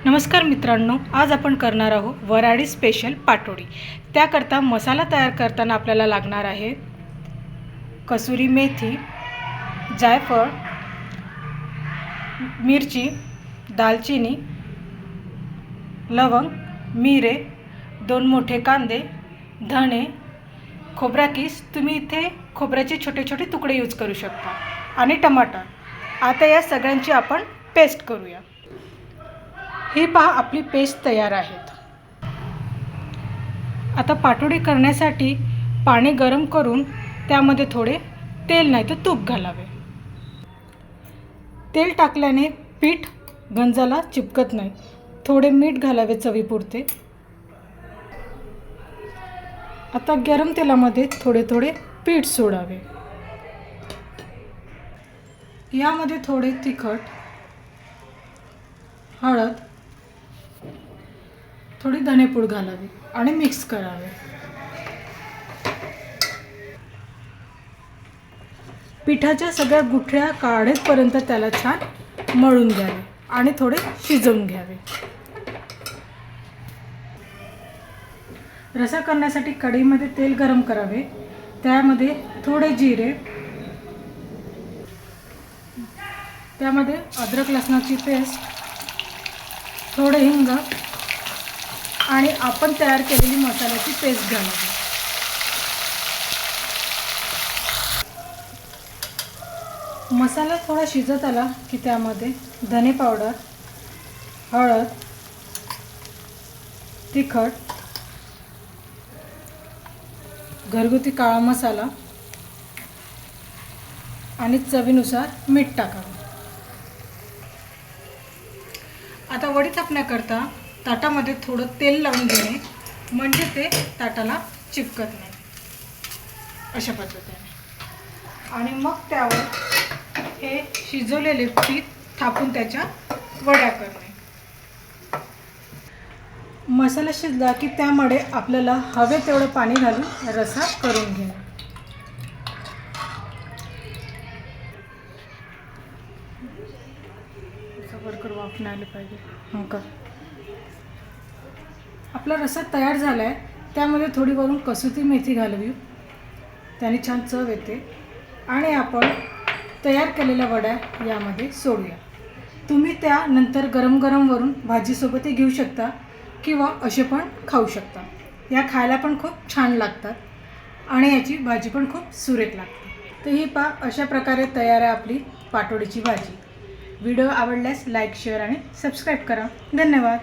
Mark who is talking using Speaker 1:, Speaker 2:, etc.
Speaker 1: नमस्कार मित्रांनो, आज आपण करणार आहोत वऱ्हाडी स्पेशल पाटोडी। त्याकरता मसाला तयार करताना आपल्याला लागणार आहे कसुरी मेथी, जायफळ, मिरची, दालचिनी, लवंग, मिरे, 2 मोठे कांदे, धणे, खोबरा किस, तुम्ही इथे खोबऱ्याचे छोटे छोटे तुकडे यूज करू शकता, आणि टमाटर। आता या सगळ्यांची आपण पेस्ट करूया। ही पहा, आपली पेस्ट तयार आहे। आता पाटोडी करण्यासाठी पाणी गरम करून त्यामध्ये थोडे तेल नाही तर तूप घालावे। तेल टाकल्याने पीठ गंजाला चिपकत नाही। थोडे मीठ घालावे चवीपुरते। आता गरम तेलामध्ये थोडे थोडे पीठ सोडावे। यामध्ये थोडे तिखट, हळद, थोडी धनेपूड घालावी आणि मिक्स करावे। पिठाच्या सगळ्या गुठळ्या काढेपर्यंत त्याला छान मळून घ्यावे आणि थोडे शिजवून घ्यावे। रसा करण्यासाठी कढईमध्ये तेल गरम करावे। त्यामध्ये थोडे जिरे, त्यामध्ये अद्रक लसणाची पेस्ट, थोडे हिंग आणि आपण तयार केलेली मसाल्याची पेस्ट घालावी। मसाला थोडा शिजत आला की त्यामध्ये धने पावडर, हळद, तिखट, घरगुती काळा मसाला आणि चवीनुसार मीठ टाकावे। आता वडी थापण्याकरता ताटामध्ये थोडं तेल लावून घेणे, म्हणजे ते ताटाला चिपकत नाही, अशा पद्धतीने। आणि मग त्यावर हे शिजवलेले पीठ थापून त्याच्या वड्या करणे। मसाला शिजला की त्यामध्ये आपल्याला हवे तेवढं पाणी घालून रसा करून घेणे। भरकर वाफ नाही आली पाहिजे। हो का, आपला रसा तयार झाला आहे। त्यामध्ये थोडी वरून कसुरी मेथी घालावी, त्याने छान चव येते। आणि आपण तयार केलेल्या वड्या यामध्ये सोडूया। तुम्ही त्यानंतर गरम गरम वरून भाजीसोबतही घेऊ शकता किंवा असे पण खाऊ शकता। या खायला पण खूप छान लागतात आणि याची भाजी पण खूप सुरेख लागते। तर ही पहा, अशा प्रकारे तयार आहे आपली पाटोडीची भाजी। व्हिडिओ आवडल्यास लाईक, शेअर आणि सबस्क्राईब करा। धन्यवाद।